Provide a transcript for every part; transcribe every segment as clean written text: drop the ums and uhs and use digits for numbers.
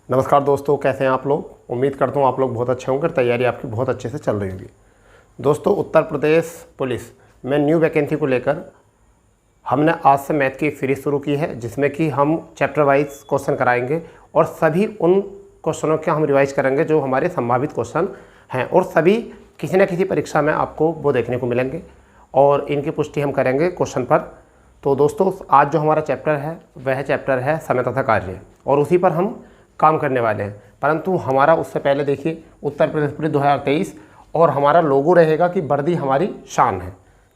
नमस्कार दोस्तों, कैसे हैं आप लोग। उम्मीद करता हूँ आप लोग बहुत अच्छे होंगे, तैयारी आपकी बहुत अच्छे से चल रही होगी। दोस्तों, उत्तर प्रदेश पुलिस में न्यू वैकेंसी को लेकर हमने आज से मैथ की एक सीरीज़ शुरू की है, जिसमें कि हम चैप्टर वाइज क्वेश्चन कराएंगे और सभी उन क्वेश्चनों के हम रिवाइज करेंगे जो हमारे संभावित क्वेश्चन हैं, और सभी किसी न किसी परीक्षा में आपको वो देखने को मिलेंगे और इनकी पुष्टि हम करेंगे क्वेश्चन पर। तो दोस्तों, आज जो हमारा चैप्टर है वह चैप्टर है समय तथा कार्य, और उसी पर हम काम करने वाले हैं। परंतु हमारा उससे पहले देखिए उत्तर प्रदेश पुलिस 2023, और हमारा लोगो रहेगा कि वर्दी हमारी शान है।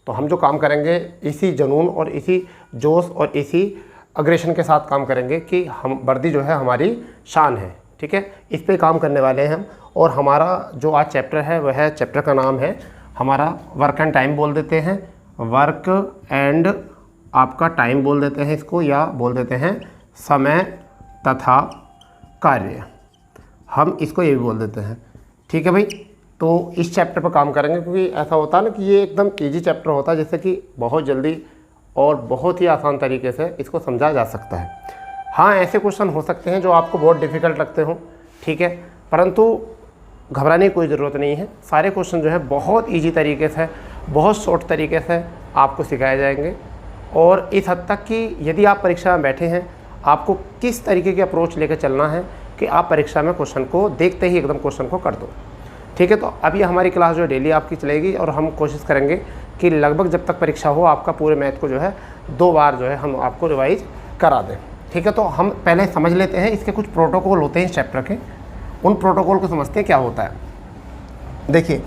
तो हम जो काम करेंगे इसी जुनून और इसी जोश और इसी अग्रेशन के साथ काम करेंगे कि हम वर्दी जो है हमारी शान है। ठीक है, इस पे काम करने वाले हैं हम। और हमारा जो आज चैप्टर है वह चैप्टर का नाम है हमारा वर्क एंड टाइम बोल देते हैं, वर्क एंड आपका टाइम बोल देते हैं इसको, या बोल देते हैं समय तथा कार्य, हम इसको ये भी बोल देते हैं। ठीक है भाई, तो इस चैप्टर पर काम करेंगे क्योंकि ऐसा होता है ना कि ये एकदम इजी चैप्टर होता है, जिससे कि बहुत जल्दी और बहुत ही आसान तरीके से इसको समझा जा सकता है। हाँ, ऐसे क्वेश्चन हो सकते हैं जो आपको बहुत डिफ़िकल्ट लगते हों, ठीक है, परंतु घबराने की कोई ज़रूरत नहीं है। सारे क्वेश्चन जो है बहुत ईजी तरीके से, बहुत शॉर्ट तरीके से आपको सिखाए जाएंगे। और इस हद तक कि यदि आप परीक्षा में बैठे हैं, आपको किस तरीके की अप्रोच लेकर चलना है कि आप परीक्षा में क्वेश्चन को देखते ही एकदम क्वेश्चन को कर दो। ठीक है, तो अब ये हमारी क्लास जो है डेली आपकी चलेगी, और हम कोशिश करेंगे कि लगभग जब तक परीक्षा हो आपका पूरे मैथ को जो है 2 बार जो है हम आपको रिवाइज करा दें। ठीक है, तो हम पहले समझ लेते हैं इसके कुछ प्रोटोकॉल होते हैं इस चैप्टर के, उन प्रोटोकॉल को समझते हैं क्या होता है। देखिए,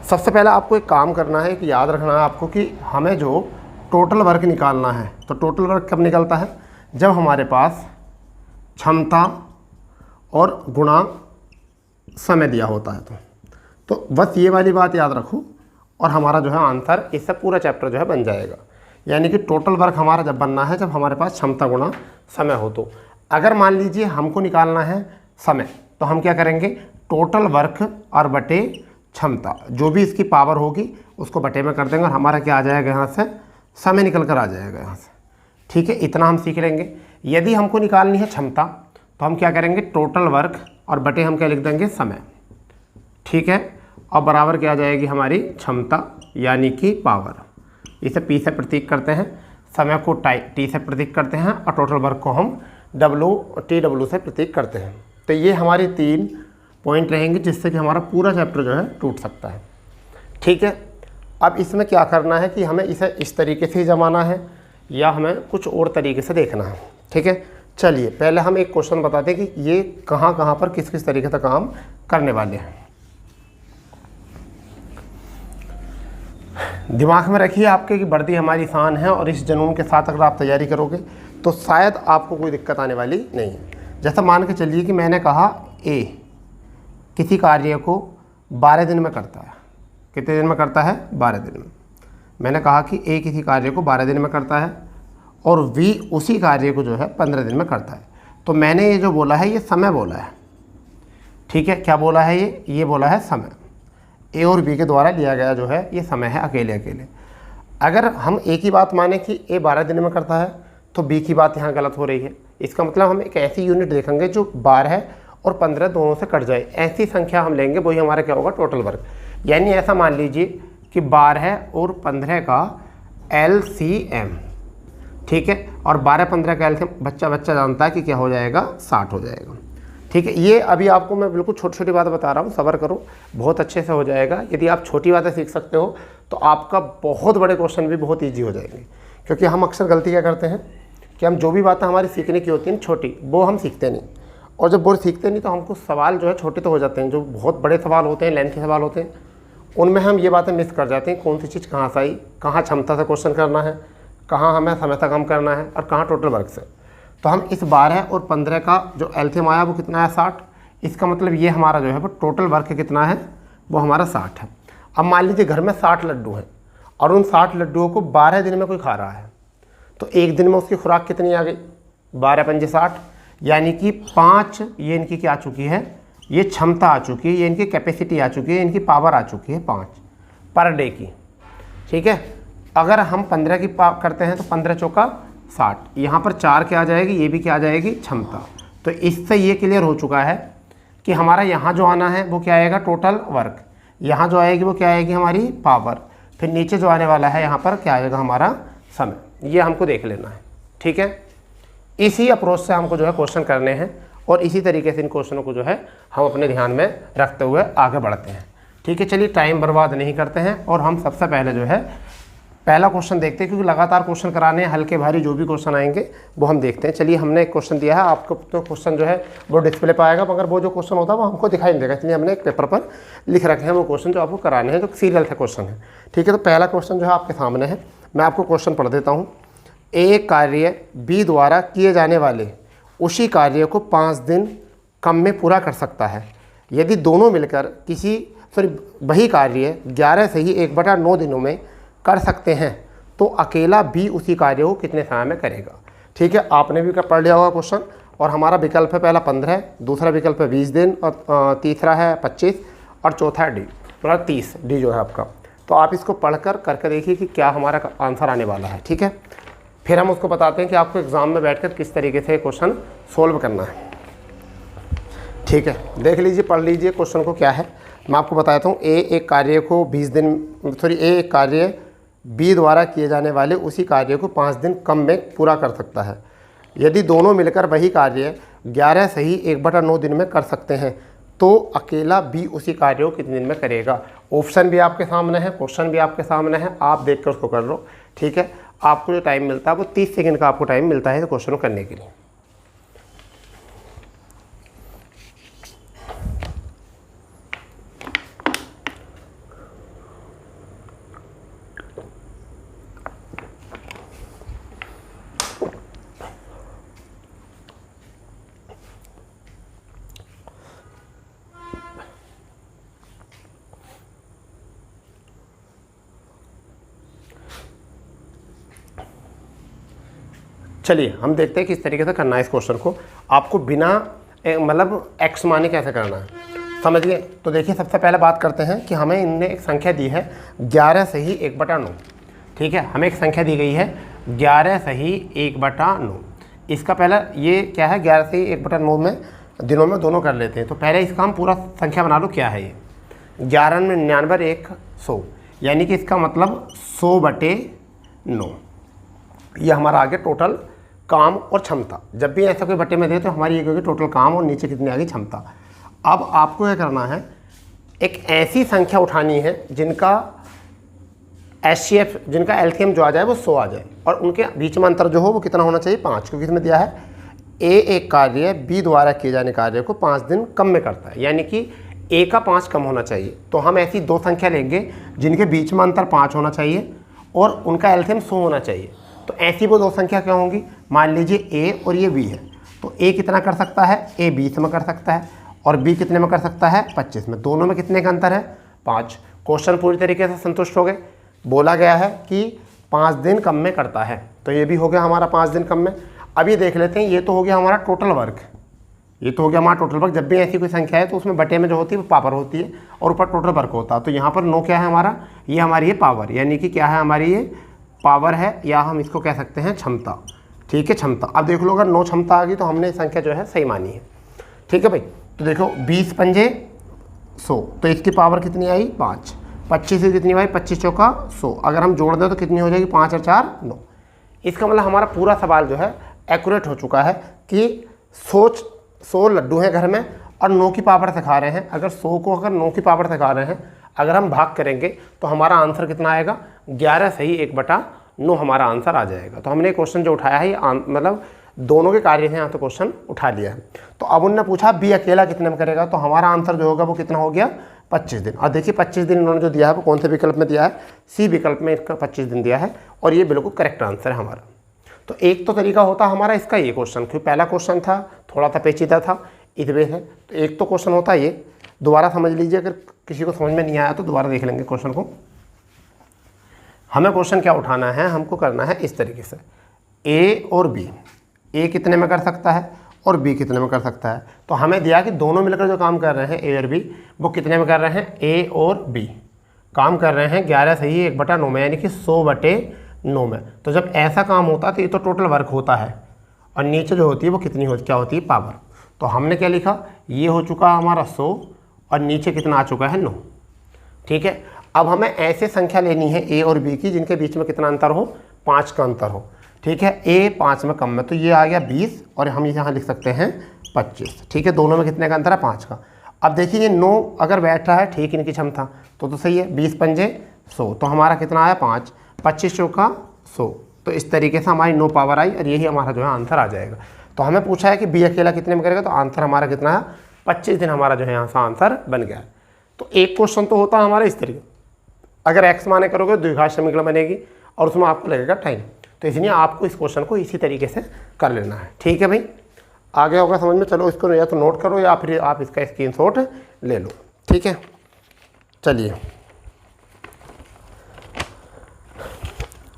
सबसे पहले आपको एक काम करना है कि याद रखना है आपको कि हमें जो टोटल वर्क निकालना है, तो टोटल वर्क कब निकलता है, जब हमारे पास क्षमता और गुणा समय दिया होता है। तो बस ये वाली बात याद रखो, और हमारा जो है आंसर इससे पूरा चैप्टर जो है बन जाएगा। यानी कि टोटल वर्क हमारा जब बनना है जब हमारे पास क्षमता गुणा समय हो। तो अगर मान लीजिए हमको निकालना है समय, तो हम क्या करेंगे, टोटल वर्क और बटे क्षमता, जो भी इसकी पावर होगी उसको बटे में कर देंगे, और हमारा क्या आ जाएगा, यहाँ से समय निकल कर आ जाएगा यहाँ से। ठीक है, इतना हम सीख लेंगे। यदि हमको निकालनी है क्षमता, तो हम क्या करेंगे, टोटल वर्क और बटे हम क्या लिख देंगे, समय। ठीक है, और बराबर क्या आ जाएगी हमारी क्षमता यानी कि पावर। इसे पी से प्रतीक करते हैं, समय को टी से प्रतीक करते हैं, और टोटल वर्क को हम TW से प्रतीक करते हैं। तो ये हमारी 3 पॉइंट रहेंगे जिससे कि हमारा पूरा चैप्टर जो है टूट सकता है। ठीक है, अब इसमें क्या करना है कि हमें इसे इस तरीके से ही जमाना है या हमें कुछ और तरीके से देखना है। ठीक है, चलिए पहले हम एक क्वेश्चन बताते हैं कि ये कहाँ कहाँ पर किस किस तरीके से काम करने वाले हैं। दिमाग में रखिए आपके कि वर्दी हमारी शान है, और इस जुनून के साथ अगर आप तैयारी करोगे तो शायद आपको कोई दिक्कत आने वाली नहीं है। जैसा मान के चलिए कि मैंने कहा ए किसी कार्य को 12 दिन में करता है। कितने दिन में करता है, 12 दिन में। मैंने कहा कि ए किसी कार्य को 12 दिन में करता है और वी उसी कार्य को जो है 15 दिन में करता है। तो मैंने ये जो बोला है ये समय बोला है। ठीक है, क्या बोला है, ये बोला है समय। ए और बी के द्वारा लिया गया जो है ये समय है अकेले अकेले। अगर हम ए की बात माने कि ए 12 दिन में करता है, तो बी की बात यहाँ गलत हो रही है। इसका मतलब हम एक ऐसी यूनिट देखेंगे जो 12 और 15 दोनों से कट जाए, ऐसी संख्या हम लेंगे, वही हमारा क्या होगा, टोटल वर्क। यानी ऐसा मान लीजिए कि 12 और 15 का LCM। ठीक है, और 12-15 का LCM बच्चा जानता है कि क्या हो जाएगा, 60 हो जाएगा। ठीक है, ये अभी आपको मैं बिल्कुल छोटी छोटी बात बता रहा हूँ, सब्र करो, बहुत अच्छे से हो जाएगा। यदि आप छोटी बातें सीख सकते हो तो आपका बहुत बड़े क्वेश्चन भी बहुत ईजी हो जाएंगे। क्योंकि हम अक्सर गलती क्या करते हैं कि हम जो भी बातें हमारी सीखने की होती हैं छोटी, वो हम सीखते नहीं, और जब वो सीखते नहीं तो हमको सवाल जो है छोटे तो हो जाते हैं। जो बहुत बड़े सवाल होते हैं, लेंथी सवाल होते हैं, उनमें हम ये बातें मिस कर जाते हैं, कौन सी चीज़ कहाँ से आई, कहाँ क्षमता से क्वेश्चन करना है, कहाँ हमें समय से काम करना है, और कहाँ टोटल वर्क से। तो हम इस 12 और 15 का जो एलसीएम आया वो कितना है, 60। इसका मतलब ये हमारा जो है वो टोटल वर्क कितना है, वो हमारा 60 है। अब मान लीजिए घर में 60 लड्डू हैं और उन 60 लड्डुओं को 12 दिन में कोई खा रहा है, तो एक दिन में उसकी खुराक कितनी आ गई, 12×5 = 60। यानी कि 5 ये इनकी क्या आ चुकी है, ये क्षमता आ चुकी है, ये इनकी कैपेसिटी आ चुकी है, इनकी पावर आ चुकी है 5 पर डे की। ठीक है, अगर हम 15 की करते हैं तो 15 चौका 60, यहाँ पर 4 क्या आ जाएगी, ये भी क्या आ जाएगी, क्षमता। तो इससे ये क्लियर हो चुका है कि हमारा यहाँ जो आना है वो क्या आएगा, टोटल वर्क, यहाँ जो आएगी वो क्या आएगी, हमारी पावर, फिर नीचे जो आने वाला है यहाँ पर क्या आएगा, हमारा समय। ये हमको देख लेना है, ठीक है। इसी अप्रोच से हमको जो है क्वेश्चन करने हैं और इसी तरीके से इन क्वेश्चनों को जो है हम अपने ध्यान में रखते हुए आगे बढ़ते हैं, ठीक है। चलिए टाइम बर्बाद नहीं करते हैं और हम सबसे पहले जो है पहला क्वेश्चन देखते हैं, क्योंकि लगातार क्वेश्चन कराने हैं, हल्के भारी जो भी क्वेश्चन आएंगे वो हम देखते हैं। चलिए हमने एक क्वेश्चन दिया है आपको, तो क्वेश्चन जो है वो डिस्प्ले पर आएगा, मगर वो जो क्वेश्चन होता है वो हमको दिखाई नहीं देगा, इसलिए हमने एक पेपर पर लिख रखे हैं वो क्वेश्चन जो आपको कराने हैं, जो सीरियल से क्वेश्चन है, ठीक है। तो पहला क्वेश्चन जो है आपके सामने है, मैं आपको क्वेश्चन पढ़ देता हूँ। एक कार्य बी द्वारा किए जाने वाले उसी कार्य को 5 दिन कम में पूरा कर सकता है। यदि दोनों मिलकर वही कार्य 11 से ही 1/9 दिनों में कर सकते हैं तो अकेला बी उसी कार्य को कितने समय में करेगा, ठीक है। आपने भी पढ़ लिया होगा क्वेश्चन, और हमारा विकल्प है पहला 15, दूसरा विकल्प है 20 दिन, और तीसरा है 25, और चौथा है डी, मतलब 30 डी जो है आपका। तो आप इसको पढ़कर करके देखिए कि क्या हमारा आंसर आने वाला है, ठीक है। फिर हम उसको बताते हैं कि आपको एग्ज़ाम में बैठकर किस तरीके से क्वेश्चन सोल्व करना है, ठीक है। देख लीजिए, पढ़ लीजिए क्वेश्चन को क्या है, मैं आपको बताता हूँ। एक कार्य को 20 दिन एक कार्य बी द्वारा किए जाने वाले उसी कार्य को 5 दिन कम में पूरा कर सकता है। यदि दोनों मिलकर वही कार्य 11 से ही 1/9 दिन में कर सकते हैं तो अकेला बी उसी कार्य को कितने दिन में करेगा। ऑप्शन भी आपके सामने है, क्वेश्चन भी आपके सामने है, आप देख कर उसको कर लो, ठीक है। आपको जो टाइम मिलता है वो 30 सेकंड का आपको टाइम मिलता है क्वेश्चन को करने के लिए। चलिए हम देखते हैं किस तरीके से करना है इस क्वेश्चन को। आपको बिना मतलब एक्स माने कैसे करना है, समझिए। तो देखिए, सबसे पहले बात करते हैं कि हमें इनने एक संख्या दी है 11 से ही 1/9, ठीक है। हमें एक संख्या दी गई है 11 से ही 1/9। इसका पहला ये क्या है, 11 से ही 1/9 में दिनों में दोनों कर लेते हैं। तो पहले इसका हम पूरा संख्या बना लो, क्या है ये 11 में 99 1 100, यानी कि इसका मतलब 100/9। ये हमारा आगे टोटल काम और क्षमता। जब भी ऐसा कोई बटे में दे तो हमारी ये होगी टोटल काम और नीचे कितनी आ गई, क्षमता। अब आपको क्या करना है, एक ऐसी संख्या उठानी है जिनका HCF, जिनका LCM जो आ जाए वो 100 आ जाए, और उनके बीच में अंतर जो हो वो कितना होना चाहिए, 5, क्योंकि इसमें दिया है A एक कार्य B द्वारा किए जाने कार्य को 5 दिन कम में करता है, यानी कि A का 5 कम होना चाहिए। तो हम ऐसी दो संख्या लेंगे जिनके बीच में अंतर 5 होना चाहिए और उनका LCM 100 होना चाहिए। तो ऐसी वो दो संख्या क्या होंगी, मान लीजिए A और ये B है, तो A कितना कर सकता है, A 20 में कर सकता है, और B कितने में कर सकता है, 25 में। दोनों में कितने का अंतर है, 5। क्वेश्चन पूरी तरीके से संतुष्ट हो गए। बोला गया है कि 5 दिन कम में करता है, तो ये भी हो गया हमारा 5 दिन कम में। अब ये देख लेते हैं, ये तो हो गया हमारा टोटल वर्क, ये तो हो गया हमारा टोटल वर्क। जब भी ऐसी कोई संख्या है तो उसमें बटे में जो होती है वो पावर होती है और ऊपर टोटल वर्क होता है। तो यहाँ पर 9 क्या है हमारा, ये हमारी ये पावर, यानी कि क्या है हमारी ये पावर है, या हम इसको कह सकते हैं क्षमता, ठीक है, क्षमता। अब देख लो, अगर 9 क्षमता आ गई तो हमने संख्या जो है सही मानी है, ठीक है भाई। तो देखो 20 पंजे 100, तो इसकी पावर कितनी आई, 5। 25 से कितनी आई, 25 चौका 100। अगर हम जोड़ दें तो कितनी हो जाएगी, 5 और 4 9। इसका मतलब हमारा पूरा सवाल जो है एक्यूरेट हो चुका है कि 100 लड्डू हैं घर में और 9 की पावर से खा रहे हैं। अगर 100 को अगर 9 की पावर से खा रहे हैं, अगर हम भाग करेंगे तो हमारा आंसर कितना आएगा, 11 से ही 1/9 हमारा आंसर आ जाएगा। तो हमने क्वेश्चन जो उठाया है ये मतलब दोनों के कार्य हैं, यहाँ तो क्वेश्चन उठा लिया है। तो अब उन्होंने पूछा बी अकेला कितने में करेगा, तो हमारा आंसर जो होगा वो कितना हो गया, 25 दिन। और देखिए 25 दिन इन्होंने जो दिया है वो कौन से विकल्प में दिया है, सी विकल्प में इसका 25 दिन दिया है, और ये बिल्कुल करेक्ट आंसर है हमारा। तो एक तो तरीका होता हमारा इसका ये क्वेश्चन, क्योंकि पहला क्वेश्चन था थोड़ा सा पेचीदा था इस वे है, तो एक तो क्वेश्चन होता है ये। दोबारा समझ लीजिए, अगर किसी को समझ में नहीं आया तो दोबारा देख लेंगे क्वेश्चन को। हमें क्वेश्चन क्या उठाना है, हमको करना है इस तरीके से, ए और बी, ए कितने में कर सकता है और बी कितने में कर सकता है। तो हमें दिया कि दोनों मिलकर जो काम कर रहे हैं ए और बी, वो कितने में कर रहे हैं, ए और बी काम कर रहे हैं 11 से ही 1/9 में, यानी कि 100/9 में। तो जब ऐसा काम होता है तो ये तो टोटल वर्क होता है, और नीचे जो होती है वो कितनी होती, क्या होती है, पावर। तो हमने क्या लिखा, ये हो चुका हमारा 100 और नीचे कितना आ चुका है 9। ठीक है, अब हमें ऐसे संख्या लेनी है ए और बी की जिनके बीच में कितना अंतर हो, 5 का अंतर हो। ठीक है, ए 5 में कम है तो ये आ गया 20 और हम यहाँ लिख सकते हैं 25। ठीक है, दोनों में कितने का अंतर है, 5 का। अब देखिए ये 9 अगर बैठ रहा है ठीक इनकी क्षमता तो सही है, 20 पंजे 100 तो हमारा कितना आया 5, 25 चौका 100। तो इस तरीके से हमारी 9 पावर आई और यही हमारा जो है आंसर आ जाएगा। तो हमें पूछा है कि बी अकेला कितने में करेगा, तो आंसर हमारा कितना है 25 दिन हमारा जो है यहाँ से आंसर बन गया है। तो एक क्वेश्चन तो होता है हमारा इस तरीके, अगर एक्स माने करोगे द्विघात समीकरण बनेगी और उसमें आपको लगेगा टाइम, तो इसलिए आपको इस क्वेश्चन को इसी तरीके से कर लेना है। ठीक है भाई, आगे होगा समझ में। चलो इसको या तो नोट करो या फिर आप इसका स्क्रीनशॉट ले लो। ठीक है, चलिए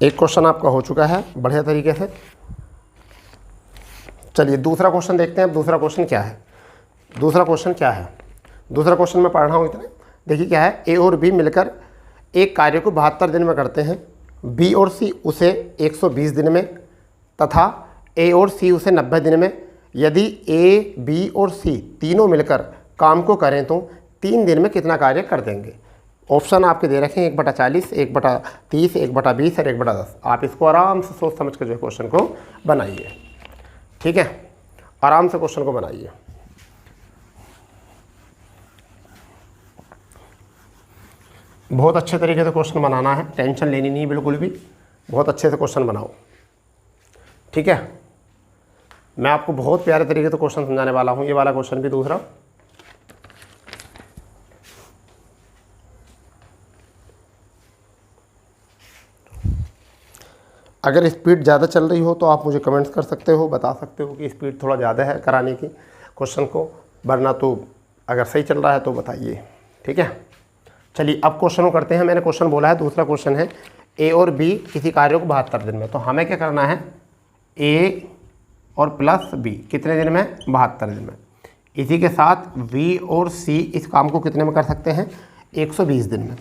एक क्वेश्चन आपका हो चुका है बढ़िया तरीके से। चलिए दूसरा क्वेश्चन देखते हैं। अब दूसरा क्वेश्चन क्या है, दूसरा क्वेश्चन मैं पढ़ रहा हूँ इतने। देखिए क्या है, ए और बी मिलकर एक कार्य को 72 दिन में करते हैं, बी और सी उसे 120 दिन में तथा ए और सी उसे 90 दिन में। यदि ए, बी और सी तीनों मिलकर काम को करें तो 3 दिन में कितना कार्य कर देंगे। ऑप्शन आपके दे रखे हैं 1/40, 1/30, 1/20 और 1/10। आप इसको आराम से सोच समझ कर जो है क्वेश्चन को बनाइए। ठीक है, आराम से क्वेश्चन को बनाइए। बहुत अच्छे तरीके से क्वेश्चन बनाना है, टेंशन लेनी नहीं बिल्कुल भी, बहुत अच्छे से क्वेश्चन बनाओ। ठीक है, मैं आपको बहुत प्यारे तरीके से क्वेश्चन समझाने वाला हूँ। ये वाला क्वेश्चन भी दूसरा, अगर स्पीड ज़्यादा चल रही हो तो आप मुझे कमेंट्स कर सकते हो, बता सकते हो कि स्पीड थोड़ा ज़्यादा है कराने की क्वेश्चन को, वरना तो अगर सही चल रहा है तो बताइए। ठीक है, चलिए अब क्वेश्चन को करते हैं। मैंने क्वेश्चन बोला है, दूसरा क्वेश्चन है ए और बी किसी कार्य को 72 दिन में। तो हमें क्या करना है, ए और प्लस बी कितने दिन में, 72 दिन में। इसी के साथ बी और सी इस काम को कितने में कर सकते हैं, 120 दिन में,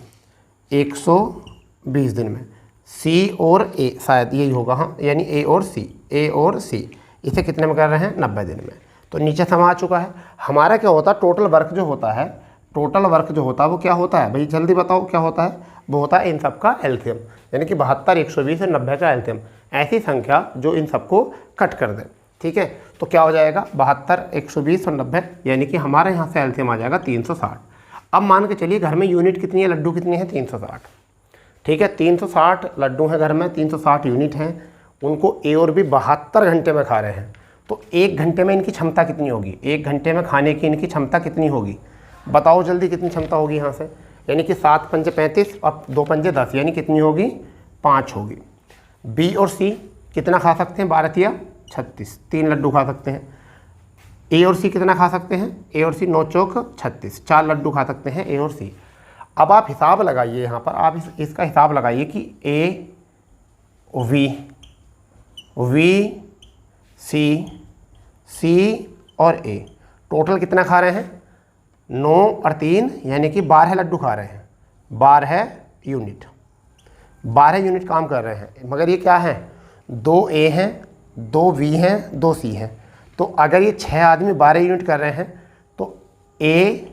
120 दिन में। सी और ए शायद यही होगा, हाँ, यानी ए और सी इसे कितने में कर रहे हैं, 90 दिन में। तो नीचे समा आ चुका है। हमारा क्या होता है, टोटल वर्क जो होता है, टोटल वर्क जो होता है वो क्या होता है भाई, जल्दी बताओ क्या होता है। वो होता है इन सब का एलसीएम, यानी कि 72, 120 और 90 का एलसीएम, ऐसी संख्या जो इन सबको कट कर दे। ठीक है, तो क्या हो जाएगा 72, 120 और 90, यानी कि हमारे यहाँ से एलसीएम आ जाएगा 360। अब मान के चलिए घर में यूनिट कितनी है, लड्डू कितनी है, 360। ठीक है, 360 लड्डू हैं घर में, 360 यूनिट हैं, उनको ए और बी 72 घंटे में खा रहे हैं। तो 1 घंटे में इनकी क्षमता कितनी होगी, 1 घंटे में खाने की इनकी क्षमता कितनी होगी, बताओ जल्दी कितनी क्षमता होगी यहाँ से। यानी कि 7 पंजे 35 और 2 पंजे 10, यानी कितनी होगी, 5 होगी। बी और सी कितना खा सकते हैं, 12 या 36, 3 लड्डू खा सकते हैं। ए और सी कितना खा सकते हैं, ए और सी 9 चौक 36, 4 लड्डू खा सकते हैं ए और सी। अब आप हिसाब लगाइए यहाँ पर, आप इसका हिसाब लगाइए कि ए वी सी और ए टोटल कितना खा रहे हैं, 9 और 3 यानी कि 12 लड्डू खा रहे हैं, 12 यूनिट, 12 यूनिट काम कर रहे हैं। मगर ये क्या है, 2 ए हैं, 2 बी हैं, 2 सी हैं। तो अगर ये 6 आदमी 12 यूनिट कर रहे हैं तो ए,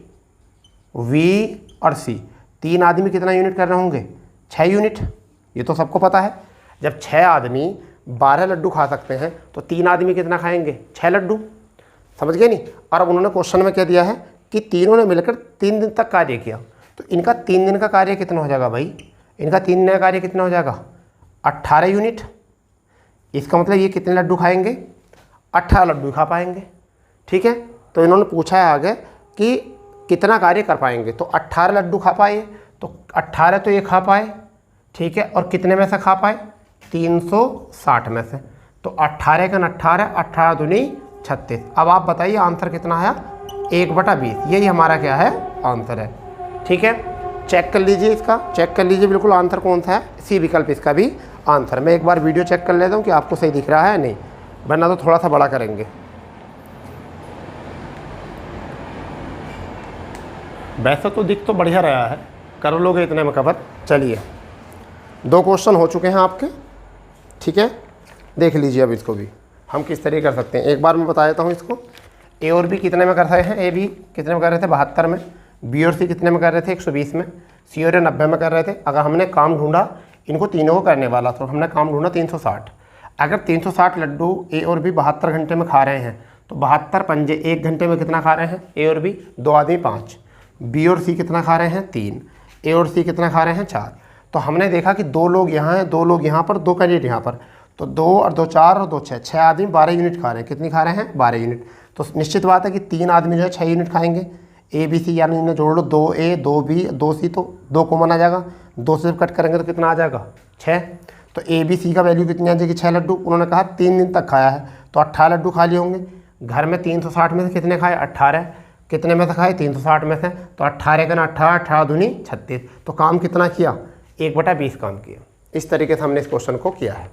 वी और सी 3 आदमी कितना यूनिट कर रहे होंगे, 6 यूनिट। ये तो सबको पता है, जब 6 आदमी 12 लड्डू खा सकते हैं तो 3 आदमी कितना खाएंगे, 6 लड्डू। समझ गए नहीं। और अब उन्होंने क्वेश्चन में क्या दिया है कि तीनों ने मिलकर 3 दिन तक कार्य किया, तो इनका 3 दिन का कार्य कितना हो जाएगा भाई, इनका 3 दिन का कार्य कितना हो जाएगा, 18 यूनिट। इसका मतलब ये कितने लड्डू खाएंगे, 18 लड्डू खा पाएंगे। ठीक है, तो इन्होंने पूछा है आगे कि कितना कार्य कर पाएंगे, तो 18 लड्डू खा पाए, तो 18 तो ये खा पाए। ठीक है, और कितने में से खा पाए, 360 में से। तो 18 का 18, 18 दूनी 36। अब आप बताइए आंसर कितना आया, 1/20। यही हमारा क्या है, आंसर है। ठीक है, चेक कर लीजिए, इसका चेक कर लीजिए बिल्कुल आंसर कौन सा है, सी विकल्प इसका भी आंसर। मैं एक बार वीडियो चेक कर लेता हूँ कि आपको सही दिख रहा है नहीं, वरना तो थोड़ा सा बड़ा करेंगे। वैसे तो दिख तो बढ़िया रहा है, कर लोगे इतने में कवर। चलिए 2 क्वेश्चन हो चुके हैं आपके। ठीक है, देख लीजिए अब इसको भी हम किस तरीके कर सकते हैं। एक बार मैं बता देता हूँ इसको। ए और बी कितने में कर रहे हैं, ए बी कितने में कर रहे थे 72 में, बी और सी कितने में कर रहे थे 120 में, सी और ए 90 में कर रहे थे। अगर हमने काम ढूंढा इनको तीनों को करने वाला तो हमने काम ढूंढा 360। अगर 360 लड्डू ए और बी 72 घंटे में खा रहे हैं तो 72 पंजे 1 घंटे में कितना खा रहे हैं ए और बी, 2 आदमी 5, बी और सी कितना खा रहे हैं 3, ए और सी कितना खा रहे हैं 4। तो हमने देखा कि 2 लोग यहाँ हैं, 2 लोग यहाँ पर, 2 कैंडिडेट यहाँ पर, तो 2 और 2 4 और 2 6, 6 आदमी 12 यूनिट खा रहे हैं। कितनी खा रहे हैं 12 यूनिट। तो निश्चित बात है कि 3 आदमी जो है 6 यूनिट खाएंगे। ए बी सी यानी इन्हें जोड़ लो, 2A 2B 2C, तो 2 कॉमन आ जाएगा, 2 से कट करेंगे तो कितना आ जाएगा 6। तो ए बी सी का वैल्यू कितनी आ जाएगी 6 लड्डू। उन्होंने कहा 3 दिन तक खाया है तो 18 लड्डू खा लिए होंगे। घर में 360 में से कितने खाए 18, कितने में से खाए 360 में से, तो 18 का 18, 18 दूनी 36। तो काम कितना किया 1/20 काम किया। इस तरीके से हमने इस क्वेश्चन को किया है।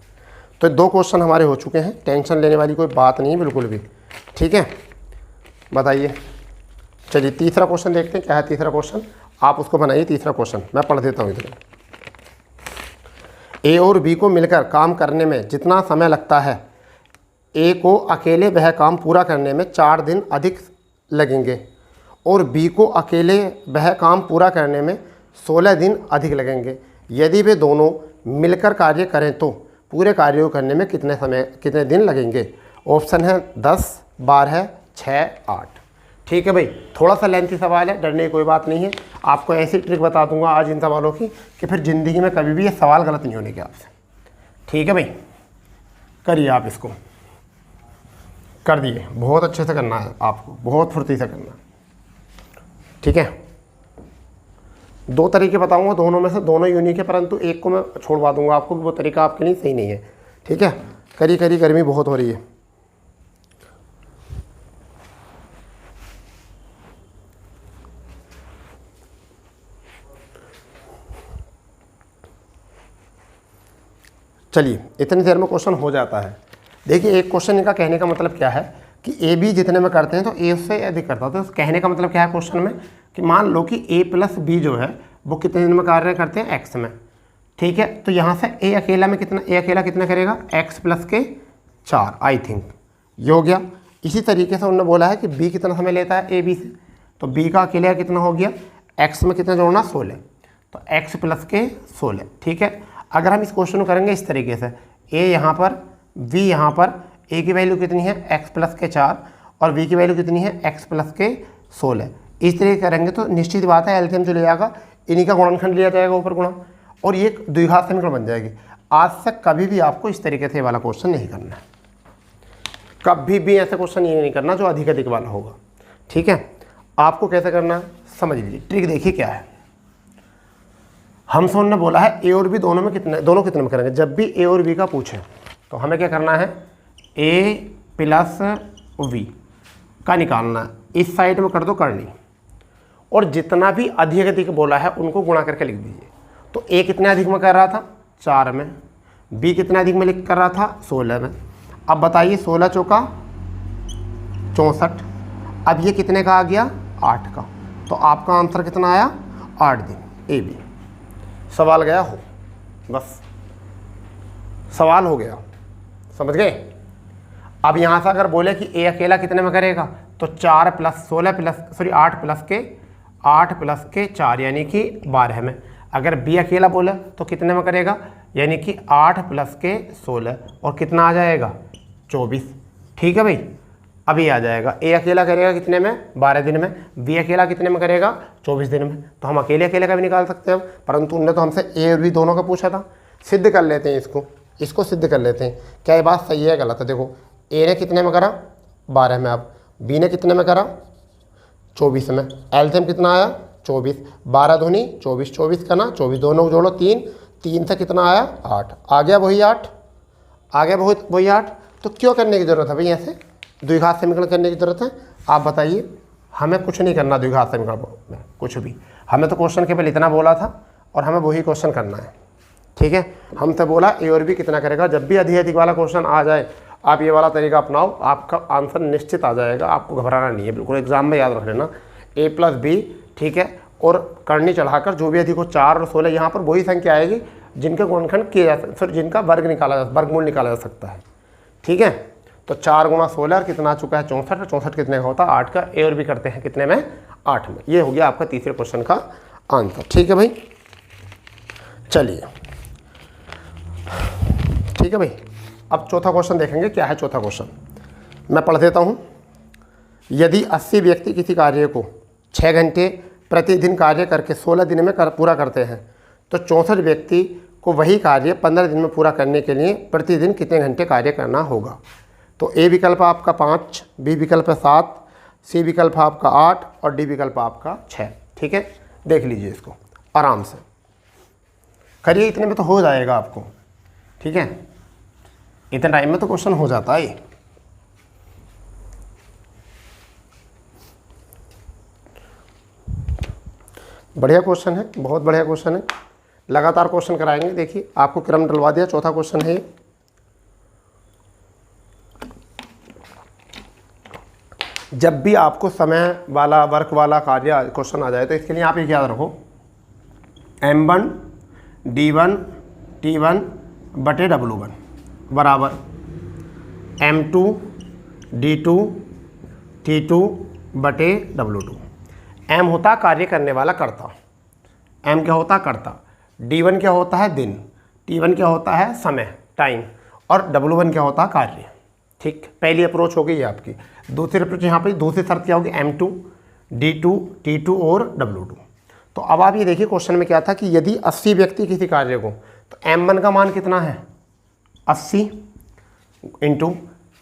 तो 2 क्वेश्चन हमारे हो चुके हैं, टेंशन लेने वाली कोई बात नहीं है बिल्कुल भी। ठीक है, बताइए। चलिए तीसरा क्वेश्चन देखते हैं क्या है तीसरा क्वेश्चन। आप उसको बनाइए तीसरा क्वेश्चन, मैं पढ़ देता हूँ इधर। ए और बी को मिलकर काम करने में जितना समय लगता है, ए को अकेले वह काम पूरा करने में 4 दिन अधिक लगेंगे और बी को अकेले वह काम पूरा करने में 16 दिन अधिक लगेंगे। यदि वे दोनों मिलकर कार्य करें तो पूरे कार्य को करने में कितने दिन लगेंगे। ऑप्शन है 10, 12, 6, 8। ठीक है भाई, थोड़ा सा लेंथी सवाल है, डरने की कोई बात नहीं है। आपको ऐसी ट्रिक बता दूंगा आज इन सवालों की कि फिर ज़िंदगी में कभी भी ये सवाल गलत नहीं होने के आपसे। ठीक है भाई, करिए आप इसको, कर दिए। बहुत अच्छे से करना है आपको, बहुत फुर्ती से करना है। ठीक है, 2 तरीके बताऊंगा, दोनों में से दोनों यूनिक है, परंतु एक को मैं छोड़वा दूंगा आपको कि वो तरीका आपके लिए सही नहीं है। ठीक है, करी गर्मी बहुत हो रही है। चलिए, इतनी देर में क्वेश्चन हो जाता है। देखिए, एक क्वेश्चन इनका कहने का मतलब क्या है कि ए बी जितने में करते हैं तो ए उससे अधिक करता है। तो कहने का मतलब क्या है क्वेश्चन में कि मान लो कि ए प्लस बी जो है वो कितने दिन में कार्य करते हैं एक्स में। ठीक है, तो यहाँ से ए अकेला कितना करेगा एक्स प्लस के 4, आई थिंक ये हो गया। इसी तरीके से उन्होंने बोला है कि बी कितना समय लेता है ए बी से, तो बी का अकेला कितना हो गया एक्स में कितना जोड़ना 16, तो एक्स प्लस के 16। ठीक है, अगर हम इस क्वेश्चन को करेंगे इस तरीके से, ए यहाँ पर बी यहाँ पर, ए की वैल्यू कितनी है एक्स प्लस के 4 और बी की वैल्यू कितनी है एक्स प्लस के 16। इस तरीके करेंगे तो निश्चित बात है एलसीएम जो ले जाएगा इन्हीं का गुणनखंड लिया जाएगा ऊपर गुणा, और ये द्विघात समीकरण बन जाएगी। आज तक कभी भी आपको इस तरीके से वाला क्वेश्चन नहीं करना है, कभी भी ऐसा क्वेश्चन ये नहीं करना जो अधिक वाला होगा। ठीक है, आपको कैसे करना है समझ लीजिए। ट्रिक देखिए क्या है, हमसे उन्होंने बोला है ए और बी दोनों कितने में करेंगे। जब भी ए और बी का पूछें तो हमें क्या करना है ए प्लस वी का निकालना है, इस साइड में कर दो करनी, और जितना भी अधिक बोला है उनको गुणा करके लिख दीजिए। तो ए कितने अधिक में कर रहा था 4 में, बी कितने अधिक में लिख कर रहा था 16 में। अब बताइए 16 चौका 64, अब ये कितने का आ गया 8 का, तो आपका आंसर कितना आया 8 दिन। ए बी सवाल गया हो, बस सवाल हो गया, समझ गए। अब यहाँ से अगर बोले कि ए अकेला कितने में करेगा तो 8 प्लस के 4 यानी कि 12 में। अगर बी अकेला बोले तो कितने में करेगा यानी कि 8 प्लस के 16 और कितना आ जाएगा 24। ठीक है भाई, अभी आ जाएगा। ए अकेला करेगा कितने में 12 दिन में, बी अकेला कितने में करेगा 24 दिन में। तो हम अकेले का भी निकाल सकते हैं, परंतु उनने तो हमसे ए और बी दोनों का पूछा था। सिद्ध कर लेते हैं इसको सिद्ध कर लेते हैं क्या ये बात सही है गलत है। देखो, ए ने कितने में करा 12 में, अब बी ने कितने में करा 24 में, एलसीएम कितना आया 24, 12 दूनी 24, 24 का ना 24 दोनों को जोड़ो 3 से कितना आया 8, आ गया वही 8। तो क्यों करने की ज़रूरत है भाई, ऐसे द्विघात समीकरण करने की ज़रूरत है। आप बताइए, हमें कुछ नहीं करना द्विघात समीकरण में कुछ भी, हमें तो क्वेश्चन केवल इतना बोला था और हमें वही क्वेश्चन करना है। ठीक है, हमसे बोला ए और बी कितना करेगा। जब भी अधिक वाला क्वेश्चन आ जाए आप ये वाला तरीका अपनाओ, आपका आंसर निश्चित आ जाएगा, आपको घबराना नहीं है बिल्कुल। एग्जाम में याद रख लेना ए प्लस बी, ठीक है, और करनी चढ़ाकर जो भी अधिक हो 4 और 16, यहाँ पर वही संख्या आएगी जिनके गुणनखंड किए जा सकते, जिनका वर्गमूल निकाला जा सकता है। ठीक है, तो 4 गुणा 16 और कितना आ चुका है 64। 64 कितने का होता है 8 का। ए और बी करते हैं कितने में 8 में। ये हो गया आपका तीसरे क्वेश्चन का आंसर। ठीक है भाई, चलिए ठीक है भाई। अब चौथा क्वेश्चन देखेंगे क्या है चौथा क्वेश्चन, मैं पढ़ देता हूँ। यदि 80 व्यक्ति किसी कार्य को 6 घंटे प्रतिदिन कार्य करके 16 दिन में पूरा करते हैं तो 64 व्यक्ति को वही कार्य 15 दिन में पूरा करने के लिए प्रतिदिन कितने घंटे कार्य करना होगा। तो ए विकल्प आपका 5, बी विकल्प 7, सी विकल्प आपका 8 और डी विकल्प आपका 6। ठीक है, देख लीजिए इसको आराम से करिए, इतने में तो हो जाएगा आपको। ठीक है, इतने टाइम में तो क्वेश्चन हो जाता है। बढ़िया क्वेश्चन है, बहुत बढ़िया क्वेश्चन है, लगातार क्वेश्चन कराएंगे। देखिए आपको क्रम डलवा दिया, चौथा क्वेश्चन है। जब भी आपको समय वाला वर्क वाला कार्य क्वेश्चन आ जाए तो इसके लिए आप एक याद रखो, M1 D1 T1 बटे W1 बराबर M2 D2 T2 बटे W2। M होता कार्य करने वाला कर्ता, M क्या होता कर्ता, D1 क्या होता है दिन, T1 क्या होता है समय टाइम, और W1 क्या होता है कार्य। ठीक, पहली अप्रोच हो गई है आपकी। दूसरी अप्रोच यहाँ पे दूसरी शर्त क्या होगी, M2 D2 T2 और W2। तो अब आप ये देखिए क्वेश्चन में क्या था कि यदि 80 व्यक्ति किसी कार्य को, तो M1 का मान कितना है 80 इंटू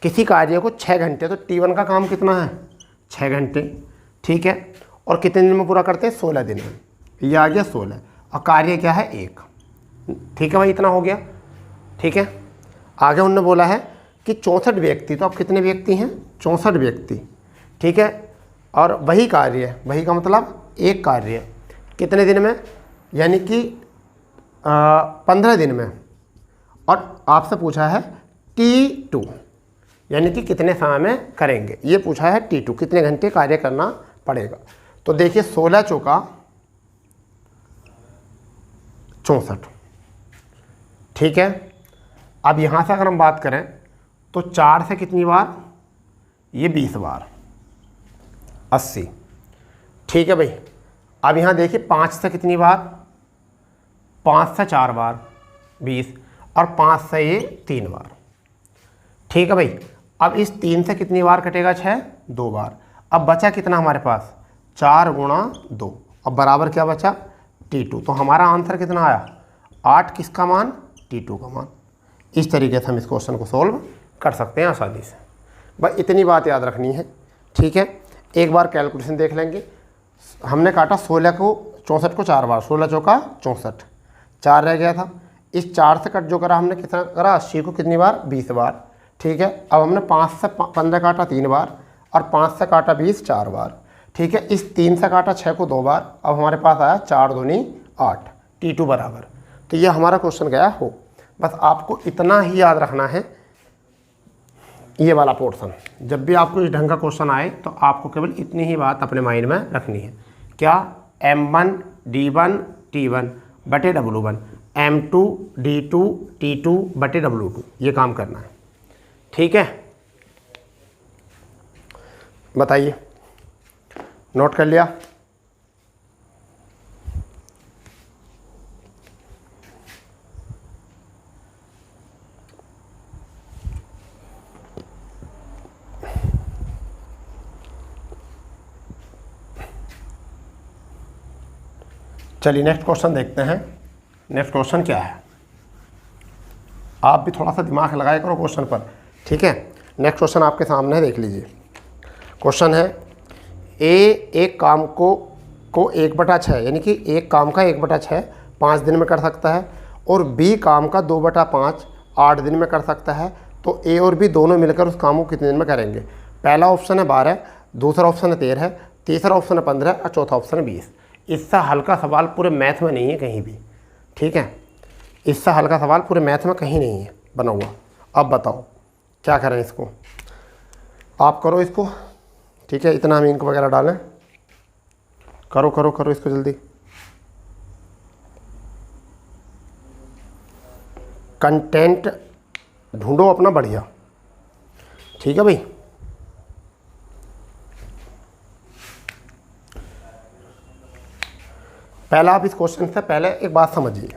किसी कार्य को 6 घंटे, तो T1 का काम कितना है 6 घंटे। ठीक है, और कितने दिन में पूरा करते हैं 16 दिन में, ये आ गया 16, और कार्य क्या है 1। ठीक है भाई, इतना हो गया। ठीक है, आगे उन्होंने बोला है कि 64 व्यक्ति, तो अब कितने व्यक्ति हैं 64 व्यक्ति। ठीक है, और वही कार्य, वही का मतलब एक कार्य कितने दिन में, यानी कि 15 दिन में, और आपसे पूछा है T2 यानी कि कितने समय में करेंगे, ये पूछा है T2 कितने घंटे कार्य करना पड़ेगा। तो देखिए 16 चौका 64। ठीक है, अब यहाँ से अगर हम बात करें तो 4 से कितनी बार, ये 20 बार 80। ठीक है भाई, अब यहाँ देखिए 5 से कितनी बार, 5 से 4 बार 20, और 5 से ये 3 बार। ठीक है भाई, अब इस 3 से कितनी बार कटेगा 6, 2 बार। अब बचा कितना हमारे पास 4 गुणा 2, अब बराबर क्या बचा T2। तो हमारा आंसर कितना आया 8, किसका मान T2 का मान। इस तरीके से हम इस क्वेश्चन को सोल्व कर सकते हैं आसानी से। बस इतनी बात याद रखनी है। ठीक है, एक बार कैलकुलेशन देख लेंगे। हमने काटा 16 को 64 को 4 बार, 16 चौका 64, 4 रह गया था। इस 4 से कट जो करा हमने कितना करा 80 को कितनी बार 20 बार। ठीक है, अब हमने 5 से 15 काटा 3 बार, और 5 से काटा 20 4 बार। ठीक है, इस 3 से काटा 6 को 2 बार। अब हमारे पास आया 4 दूनी 8, T2 बराबर। तो ये हमारा क्वेश्चन गया हो। बस आपको इतना ही याद रखना है, ये वाला पोर्शन। जब भी आपको इस ढंग का क्वेश्चन आए तो आपको केवल इतनी ही बात अपने माइंड में रखनी है, क्या M1 D1 T1 बटे W1, M2 D2 T2 बटे W2, ये काम करना है। ठीक है, बताइए, नोट कर लिया। चलिए नेक्स्ट क्वेश्चन देखते हैं। नेक्स्ट क्वेश्चन क्या है, आप भी थोड़ा सा दिमाग लगाया करो क्वेश्चन पर। ठीक है, नेक्स्ट क्वेश्चन आपके सामने है, देख लीजिए। क्वेश्चन है ए एक काम को 1/6 यानी कि एक काम का 1/6 5 दिन में कर सकता है, और बी काम का 2/5 8 दिन में कर सकता है। तो ए और बी दोनों मिलकर उस काम को कितने दिन में करेंगे। पहला ऑप्शन है 12, दूसरा ऑप्शन है 13, तीसरा ऑप्शन है 15, और चौथा ऑप्शन है 20। इससे हल्का सवाल पूरे मैथ में नहीं है कहीं भी। ठीक है, इससे हल्का सवाल पूरे मैथ में कहीं नहीं है बना हुआ। अब बताओ क्या करें इसको, आप करो इसको। ठीक है, इतना हम इंक वगैरह डालें, करो करो करो इसको जल्दी। कंटेंट ढूंढो अपना बढ़िया, ठीक है भाई। पहला आप इस क्वेश्चन से पहले एक बात समझिए,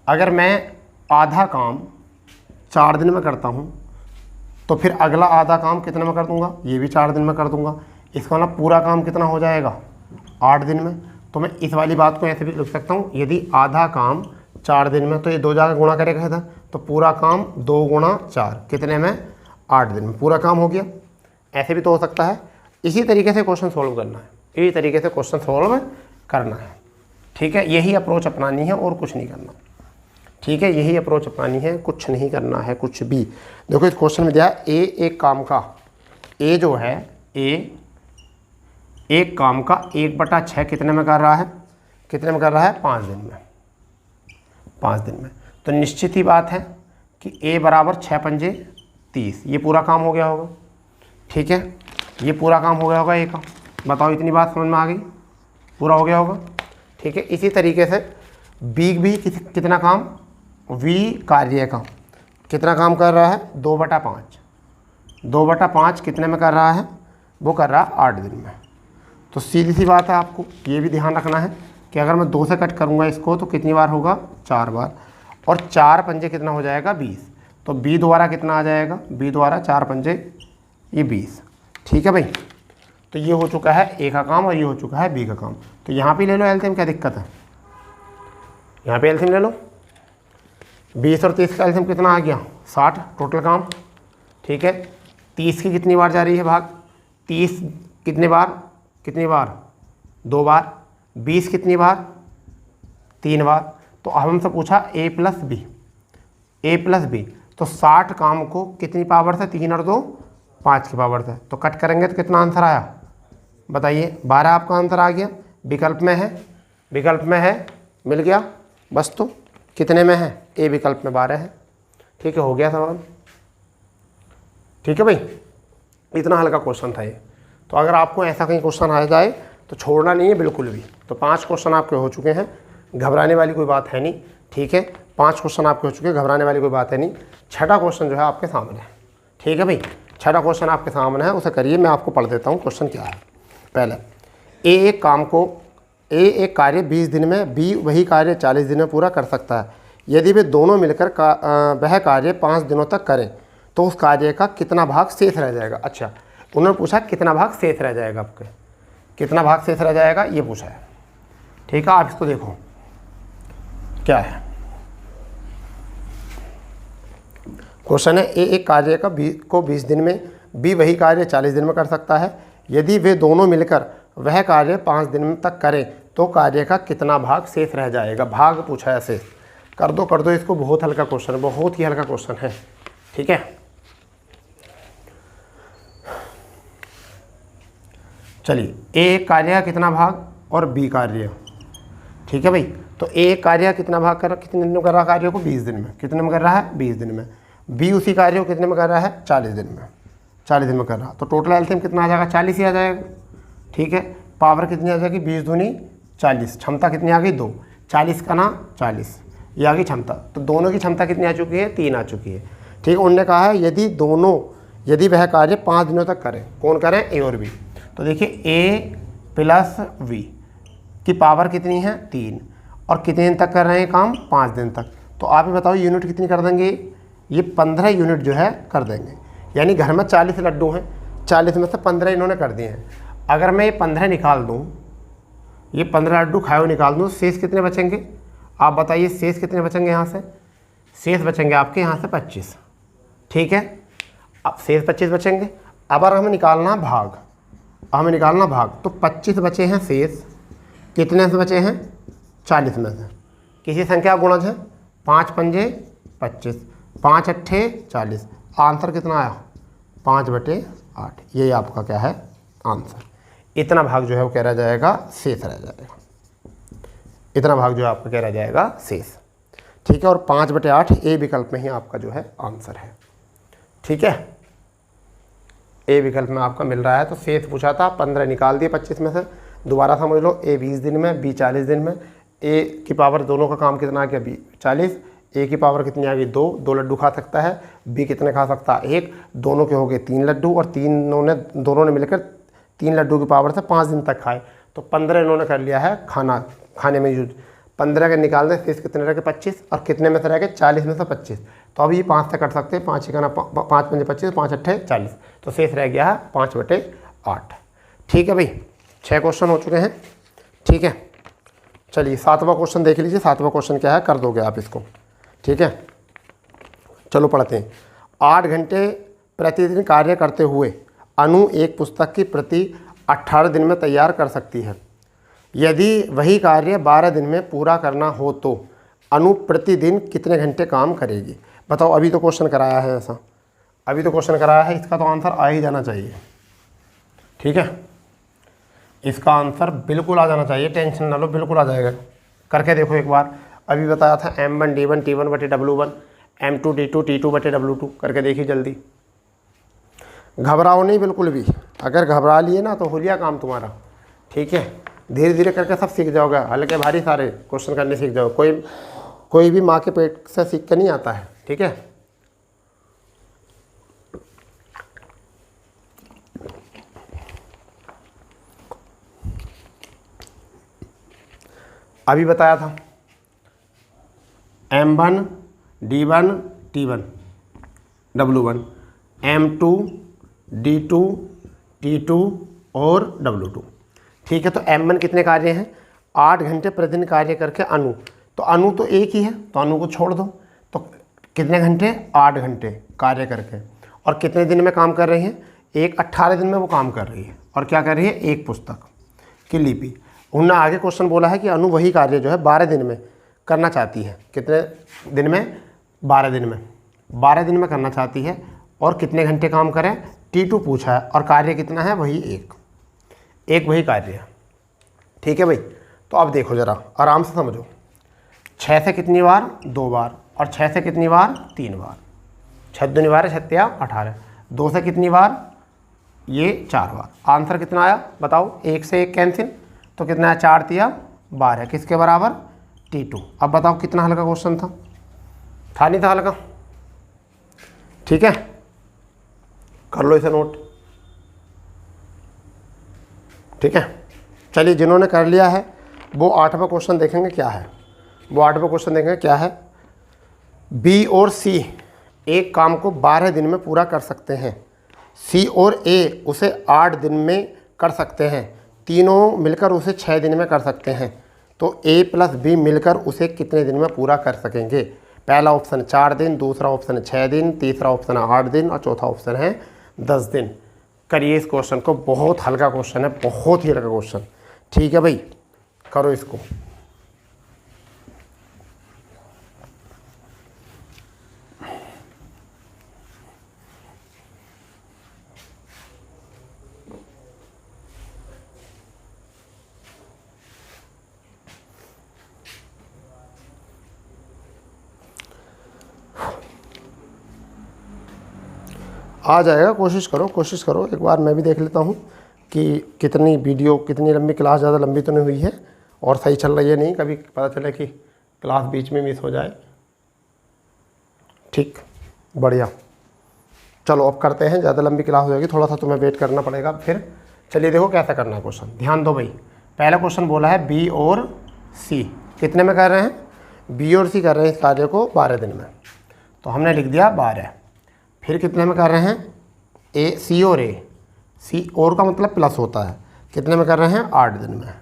अगर मैं आधा काम 4 दिन में करता हूँ तो फिर अगला आधा काम कितने में कर दूंगा, ये भी 4 दिन में कर दूंगा। इसका मतलब पूरा काम कितना हो जाएगा, 8 दिन में। तो मैं इस वाली बात को ऐसे भी लिख सकता हूँ, यदि आधा काम 4 दिन में, तो ये 2 जाकर गुणा करेगा इधर, तो पूरा काम 2 गुणा 4 कितने में, 8 दिन में पूरा काम हो गया। ऐसे भी तो हो सकता है। इसी तरीके से क्वेश्चन सॉल्व करना है, इसी तरीके से क्वेश्चन सॉल्व करना है। ठीक है, यही अप्रोच अपनानी है और कुछ नहीं करना। ठीक है, यही अप्रोच अपनानी है, कुछ नहीं करना है कुछ भी। देखो इस क्वेश्चन में दिया ए एक काम का, ए जो है ए एक काम का 1/6 कितने में कर रहा है, कितने में कर रहा है, 5 दिन में, 5 दिन में। तो निश्चित ही बात है कि ए बराबर 6 पंजे 30, ये पूरा काम हो गया होगा। ठीक है, ये पूरा काम हो गया होगा ए का। बताओ इतनी बात समझ में आ गई, पूरा हो गया होगा। ठीक है, इसी तरीके से बी भी कितना काम, वी कार्य का कितना काम कर रहा है, 2/5, 2/5 कितने में कर रहा है, वो कर रहा है 8 दिन में। तो सीधी सी बात है, आपको ये भी ध्यान रखना है कि अगर मैं 2 से कट करूँगा इसको तो कितनी बार होगा, 4 बार, और 4 पंजे कितना हो जाएगा, 20। तो बी द्वारा कितना आ जाएगा, बी द्वारा 4 पंजे ये 20। ठीक है भाई, तो ये हो चुका है ए का काम और ये हो चुका है बी का काम। तो यहाँ पे ले लो एलसीएम, क्या दिक्कत है, यहाँ पे एलसीएम ले लो। 20 और 30 का एलसीएम कितना आ गया, 60 टोटल काम। ठीक है, 30 की कितनी बार जा रही है भाग, 30 कितने बार, कितनी बार, 2 बार। 20 कितनी बार, 3 बार। तो अब हमसे पूछा ए प्लस बी, ए प्लस बी, तो 60 काम को कितनी पावर से, 3 और 2 5 की पावर से। तो कट करेंगे तो कितना आंसर आया, बताइए, 12 आपका आंसर आ गया। विकल्प में है, विकल्प में है, मिल गया बस। तो कितने में है, ए विकल्प में 12 है। ठीक है, हो गया सवाल। ठीक है भाई, इतना हल्का क्वेश्चन था ये। तो अगर आपको ऐसा कहीं क्वेश्चन आ जाए तो छोड़ना नहीं है बिल्कुल भी। तो 5 क्वेश्चन आपके हो चुके हैं, घबराने वाली कोई बात है नहीं। ठीक है, 5 क्वेश्चन आपके हो चुके हैं, घबराने वाली कोई बात है नहीं। 6ठा क्वेश्चन जो है आपके सामने है। ठीक है भाई, 6ठा क्वेश्चन आपके सामने है, उसे करिए। मैं आपको पढ़ देता हूँ क्वेश्चन क्या है। पहले ए एक काम को, ए एक कार्य 20 दिन में, बी वही कार्य 40 दिन में पूरा कर सकता है। यदि वे दोनों मिलकर वह कार्य 5 दिनों तक करें तो उस कार्य का कितना भाग शेष रह जाएगा। अच्छा, उन्होंने पूछा कितना भाग शेष रह जाएगा, आपके कितना भाग शेष रह जाएगा ये पूछा है। ठीक है, आप इसको देखो क्या है। क्वेश्चन है ए एक कार्य का को 20 दिन में, बी वही कार्य 40 दिन में कर सकता है। यदि वे दोनों मिलकर वह कार्य 5 दिन तक करें तो कार्य का कितना भाग शेष रह जाएगा। भाग पूछा है, शेष कर दो इसको। बहुत हल्का क्वेश्चन है, बहुत ही हल्का क्वेश्चन है। ठीक है, चलिए, ए कार्य का कितना भाग और बी कार्य। ठीक है भाई, तो ए कार्य कितना भाग कर, कितने दिन में कर रहा है कार्य को, 20 दिन में। कितने में कर रहा है, 20 दिन में। बी उसी कार्य को कितने में कर रहा है, 40 दिन में, 40 दिन में कर रहा। तो टोटल एलसीएम कितना आ जाएगा, 40 ही आ जाएगा। ठीक है, पावर कितनी आ जाएगी, 20 दूनी 40, क्षमता कितनी आ गई, 2, 40 का ना 40, ये आ गई क्षमता। तो दोनों की क्षमता कितनी आ चुकी है, 3 आ चुकी है। ठीक है, उन्होंने कहा है यदि वह कार्य 5 दिनों तक करें, कौन करें, ए और बी। तो देखिए ए प्लस वी की पावर कितनी है, 3, और कितने दिन तक कर रहे हैं काम, 5 दिन तक। तो आप ही बताओ यूनिट कितनी कर देंगे, ये 15 यूनिट जो है कर देंगे। यानी घर में 40 लड्डू हैं, 40 में से 15 इन्होंने कर दिए हैं। अगर मैं ये 15 निकाल दूँ, ये 15 लड्डू खाए हुए निकाल दूँ, शेष कितने बचेंगे, आप बताइए शेष कितने बचेंगे। यहाँ से शेष बचेंगे आपके यहाँ से 25। ठीक है, अब शेष 25 बचेंगे। अब अगर हमें निकालना भाग, हमें निकालना भाग, तो 25 बचे हैं शेष, कितने से बचे हैं, 40 में से। किसी संख्या गुणज है, 5 पंजे 25, 5 अट्ठे 40। आंसर कितना आया, 5/8। ये आपका क्या है आंसर। इतना भाग जो है वो क्या रह जाएगा, शेष रह जाएगा। इतना भाग जो है आपका क्या रह जाएगा, शेष। ठीक है, और 5/8 ए विकल्प में ही आपका जो है आंसर है। ठीक है, ए विकल्प में आपका मिल रहा है। तो शेष पूछा था, 15 निकाल दिए 25 में से। दोबारा समझ लो, ए 20 दिन में, बी 40 दिन में। ए की पावर दोनों का काम कितना आ गया, बी 40, ए की पावर कितनी आ गई 2, 2 लड्डू खा सकता है। बी कितने खा सकता है 1, दोनों के हो गए 3 लड्डू और दोनों ने मिलकर 3 लड्डू की पावर से 5 दिन तक खाए, तो 15 इन्होंने कर लिया है खाने में यूज। 15 के निकालने शेष कितने रह गए 25, और कितने में से रह गए 40 में से 25। तो अब ये 5 से कट सकते हैं, 5 का ना 5 पंजे 25, 5 अट्ठे 40, तो शेष रह गया है 5/8। ठीक है भाई, 6 क्वेश्चन हो चुके हैं। ठीक है, चलिए 7वां क्वेश्चन देख लीजिए। 7वां क्वेश्चन क्या है, कर दोगे आप इसको। ठीक है, चलो पढ़ते हैं। 8 घंटे प्रतिदिन कार्य करते हुए अनु एक पुस्तक की प्रति 18 दिन में तैयार कर सकती है। यदि वही कार्य 12 दिन में पूरा करना हो तो अनु प्रतिदिन कितने घंटे काम करेगी। बताओ, अभी तो क्वेश्चन कराया है ऐसा, अभी तो क्वेश्चन कराया है, इसका तो आंसर आ ही जाना चाहिए। ठीक है, इसका आंसर बिल्कुल आ जाना चाहिए, टेंशन ना लो, बिल्कुल आ जाएगा। करके देखो एक बार। अभी बताया था M1 D1 T1/W1, M2 D2 T2/W2, करके देखिए जल्दी। घबराओ नहीं बिल्कुल भी, अगर घबरा लिए ना तो हो लिया काम तुम्हारा। ठीक है, धीरे धीरे करके सब सीख जाओगे, हल्के भारी सारे क्वेश्चन करने सीख जाओ। कोई भी माँ के पेट से सीख कर नहीं आता है। ठीक है, अभी बताया था M1 D1 T1/W1, M2 D2 T2 और W2। ठीक है, तो M1 कितने कार्य हैं 8 घंटे प्रतिदिन कार्य करके अनु, तो अनु तो एक ही है, तो अनु को छोड़ दो। तो कितने घंटे 8 घंटे कार्य करके, और कितने दिन में काम कर रही हैं 18 दिन में वो काम कर रही है। और क्या कर रही है, एक पुस्तक की लिपि। उन्होंने आगे क्वेश्चन बोला है कि अनु वही कार्य जो है 12 दिन में करना चाहती है। कितने दिन में 12 दिन में 12 दिन में करना चाहती है, और कितने घंटे काम करें T2 पूछा है, और कार्य कितना है वही एक वही कार्य है। ठीक है भाई, तो अब देखो ज़रा आराम से समझो। 6 से कितनी बार 2 बार, और 6 से कितनी बार 3 बार, 6 दूनी 12 6 या 18। 2 से कितनी बार, ये 4 बार। आंसर कितना आया बताओ, 1 से 1 कैंसिल, तो कितना है 4 तिया 12, किसके बराबर T2। अब बताओ कितना हल्का क्वेश्चन था नहीं था हल्का। ठीक है, कर लो इसे नोट। ठीक है, चलिए जिन्होंने कर लिया है वो 8वां क्वेश्चन देखेंगे क्या है। वो 8वां क्वेश्चन देखेंगे क्या है। B और C एक काम को 12 दिन में पूरा कर सकते हैं। C और A उसे 8 दिन में कर सकते हैं। तीनों मिलकर उसे 6 दिन में कर सकते हैं। तो A + B मिलकर उसे कितने दिन में पूरा कर सकेंगे। पहला ऑप्शन 4 दिन, दूसरा ऑप्शन 6 दिन, तीसरा ऑप्शन 8 दिन, और चौथा ऑप्शन है 10 दिन। करिए इस क्वेश्चन को, बहुत हल्का क्वेश्चन है, बहुत ही हल्का क्वेश्चन। ठीक है भाई, करो इसको। आ जाएगा, कोशिश करो। एक बार मैं भी देख लेता हूँ कि कितनी वीडियो, कितनी लंबी क्लास, ज़्यादा लंबी तो नहीं हुई है और सही चल रही है नहीं, कभी पता चले कि क्लास बीच में मिस हो जाए। ठीक, बढ़िया। चलो अब करते हैं, ज़्यादा लंबी क्लास हो जाएगी, थोड़ा सा तुम्हें वेट करना पड़ेगा फिर। चलिए देखो कैसा करना है क्वेश्चन, ध्यान दो भाई। पहला क्वेश्चन बोला है B और C कितने में कर रहे हैं, B और C कर रहे हैं इस कार्य को 12 दिन में, तो हमने लिख दिया 12। फिर कितने में कर रहे हैं C और A, C और का मतलब प्लस होता है, कितने में कर रहे हैं 8 दिन में,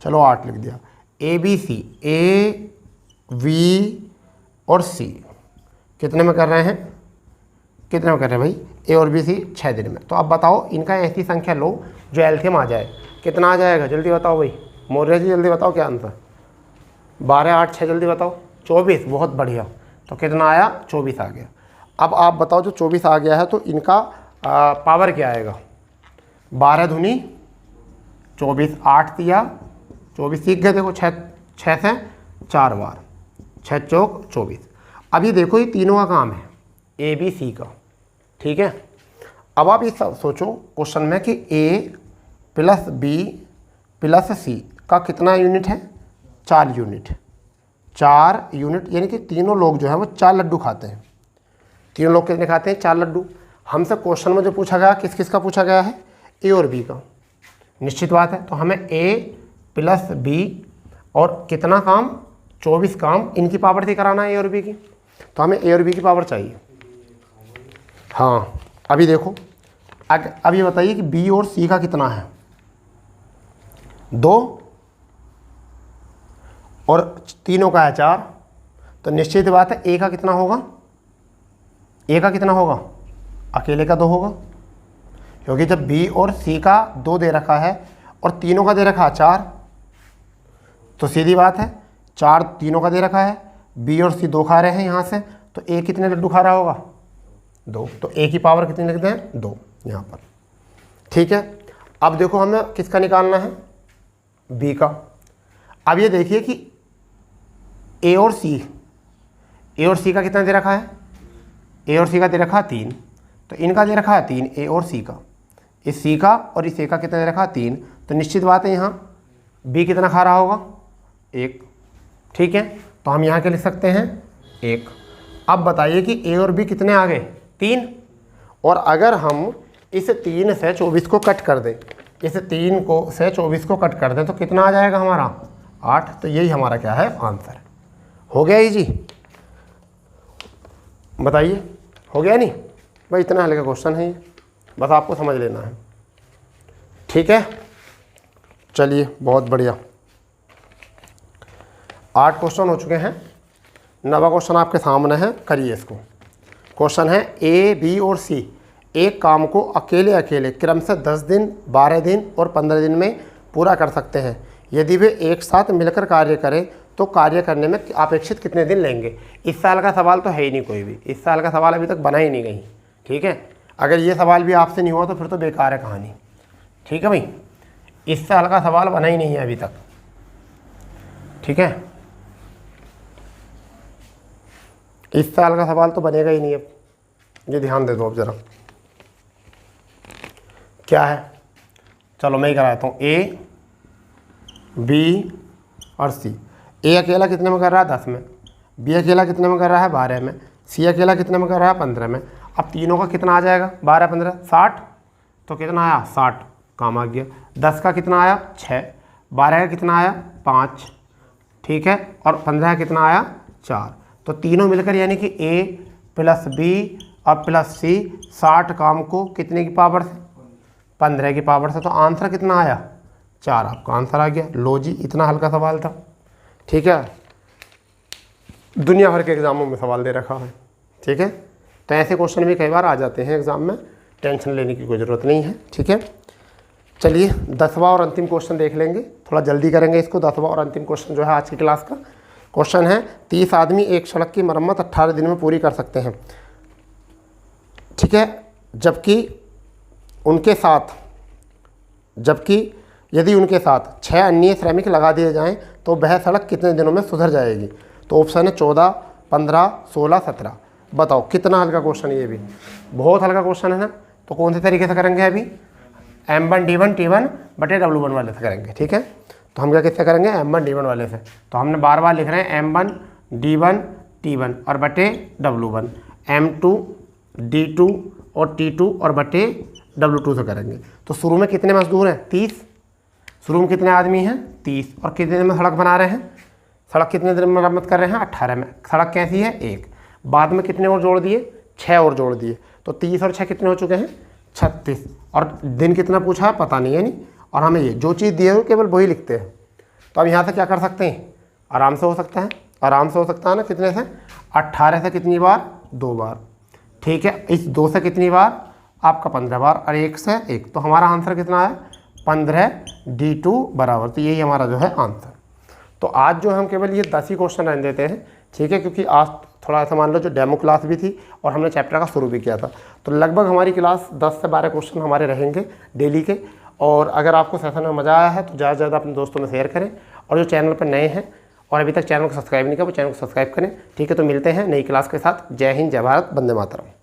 चलो 8 लिख दिया। ABC, A, V और C कितने में कर रहे हैं, कितने में कर रहे हैं भाई, A और B, C 6 दिन में। तो अब बताओ इनका ऐसी संख्या लो जो एलसीएम आ जाए, कितना आ जाएगा जल्दी बताओ भाई, मौर्य जी जल्दी बताओ क्या आंसर। 12, 8, 6 जल्दी बताओ। 24, बहुत बढ़िया। तो कितना आया 24 आ गया। अब आप बताओ जो 24 आ गया है तो इनका पावर क्या आएगा। 12 दूनी 24, 8 दिया 24, सीख गए देखो, 6 से 4 बार, 6 चौक 24। अब ये देखो ये तीनों का काम है A B C का, ठीक है। अब आप ये सोचो क्वेश्चन में कि A + B + C का कितना यूनिट है, 4 यूनिट, 4 यूनिट, यानी कि तीनों लोग जो है वो 4 लड्डू खाते हैं। तीनों लोग कितने खाते हैं? 4 लड्डू। हमसे क्वेश्चन में जो पूछा गया किस किस का पूछा गया है? ए और बी का। निश्चित बात है, तो हमें ए प्लस बी और कितना काम? 24 काम इनकी पावर से कराना है ए और बी की, तो हमें ए और बी की पावर चाहिए। हाँ, अभी देखो, अब ये बताइए कि बी और सी का कितना है? 2 और तीनों का है 4, तो निश्चित बात है ए का कितना होगा? ए का कितना होगा? अकेले का 2 होगा, क्योंकि जब बी और सी का 2 दे रखा है और तीनों का दे रखा है 4, तो सीधी बात है 4 तीनों का दे रखा है, बी और सी 2 खा रहे हैं यहाँ से, तो ए कितने लड्डू खा रहा होगा? 2। तो ए की पावर कितनी लिखते हैं? 2 यहाँ पर। ठीक है, अब देखो हमें किसका निकालना है? बी का। अब ये देखिए कि ए और सी का कितना दे रखा है? ए और सी का दे रखा है 3, तो इनका दे रखा है 3, ए और सी का। इस सी का और इस ए का कितना दे रखा है? 3, तो निश्चित बात है यहाँ बी कितना खा रहा होगा? 1। ठीक है, तो हम यहाँ क्या लिख सकते हैं? 1। अब बताइए कि ए और बी कितने आ गए? 3। और अगर हम इस 3 से 24 को कट कर दें, इस 3 को से 24 को कट कर दें, तो कितना आ जाएगा हमारा? 8। तो यही हमारा क्या है? आंसर। हो गया ही जी, बताइए हो गया नहीं भाई? इतना हल्का क्वेश्चन है ये, बस आपको समझ लेना है। ठीक है, चलिए बहुत बढ़िया। 8 क्वेश्चन हो चुके हैं, 9वां क्वेश्चन आपके सामने है, करिए इसको। क्वेश्चन है ए, बी और सी एक काम को अकेले अकेले क्रम से 10 दिन, 12 दिन और 15 दिन में पूरा कर सकते हैं। यदि वे एक साथ मिलकर कार्य करें तो कार्य करने में अपेक्षित कितने दिन लेंगे? इस साल का सवाल तो है ही नहीं कोई भी, इस साल का सवाल अभी तक बना ही नहीं कहीं। ठीक है, अगर ये सवाल भी आपसे नहीं हुआ तो फिर तो बेकार है कहानी। ठीक है भाई, इस साल का सवाल बना ही नहीं है अभी तक। ठीक है, इस साल का सवाल तो बनेगा ही नहीं। अब ये ध्यान दे दो अब ज़रा, क्या है? चलो मैं ही कराता हूँ। ए, बी और सी। ए अकेला कितने में कर रहा है? 10 में। बी अकेला कितने में कर रहा है? 12 में। सी अकेला कितने में कर रहा है? 15 में। अब तीनों का कितना आ जाएगा? 12 15 60, तो कितना आया? 60 काम आ गया। 10 का कितना आया? 6। 12 का कितना आया? 5। ठीक है, और 15 का कितना आया? 4। तो तीनों मिलकर यानी कि ए प्लस बी और प्लस सी 60 काम को कितने की पावर से? 15 की पावर से। तो आंसर कितना आया? 4। आपका आंसर आ गया। लो जी, इतना हल्का सवाल था। ठीक है, दुनिया भर के एग्ज़ामों में सवाल दे रखा है। ठीक है, तो ऐसे क्वेश्चन भी कई बार आ जाते हैं एग्ज़ाम में, टेंशन लेने की कोई ज़रूरत नहीं है। ठीक है, चलिए 10वां और अंतिम क्वेश्चन देख लेंगे, थोड़ा जल्दी करेंगे इसको। 10वां और अंतिम क्वेश्चन जो है आज की क्लास का क्वेश्चन है, 30 आदमी एक सड़क की मरम्मत 18 दिन में पूरी कर सकते हैं। ठीक है, जबकि यदि उनके साथ 6 अन्य श्रमिक लगा दिए जाएं तो वह सड़क कितने दिनों में सुधर जाएगी? तो ऑप्शन है 14, 15, 16, 17। बताओ कितना हल्का क्वेश्चन है ये भी, बहुत हल्का क्वेश्चन है ना। तो कौन से तरीके से करेंगे? अभी M1 D1 T1 बटे W1 वाले से करेंगे। ठीक है, तो हम क्या किससे करेंगे? M1 D1 वाले से। तो हमने बार बार लिख रहे हैं M1 D1 T1 और बटे W1, M2 D2 और T2 और बटे W2 से करेंगे। तो शुरू में कितने मजदूर हैं? 30। शुरू में कितने आदमी हैं? 30। और कितने दिन में सड़क बना रहे हैं? सड़क कितने दिन में मरम्मत कर रहे हैं? 18 में। सड़क कैसी है? 1। बाद में कितने और जोड़ दिए? 6 और जोड़ दिए। तो 30 और 6 कितने हो चुके हैं? 36। और दिन कितना पूछा है? पता नहीं है। नहीं, और हमें ये जो चीज़ दिए हो केवल वही लिखते हैं। तो अब यहाँ से क्या कर सकते हैं? आराम से हो सकता है, आराम से हो सकता है ना। कितने से? 18 से कितनी बार? 2 बार। ठीक है, इस 2 से कितनी बार? आपका 15 बार, और 1 से 1। तो हमारा आंसर कितना है? 15 D2 बराबर। तो यही हमारा जो है आंसर। तो आज जो हम केवल ये 10 ही क्वेश्चन रहने देते हैं। ठीक है, क्योंकि आज थोड़ा सा मान लो जो डेमो क्लास भी थी और हमने चैप्टर का शुरू भी किया था, तो लगभग हमारी क्लास 10 से 12 क्वेश्चन हमारे रहेंगे डेली के। और अगर आपको सेशन में मज़ा आया है तो ज़्यादा से ज़्यादा अपने दोस्तों में शेयर करें, और जो चैनल पर नए हैं और अभी तक चैनल को सब्सक्राइब नहीं किया वो चैनल को सब्सक्राइब करें। ठीक है, तो मिलते हैं नई क्लास के साथ। जय हिंद, जय भारत, वंदे मातरम।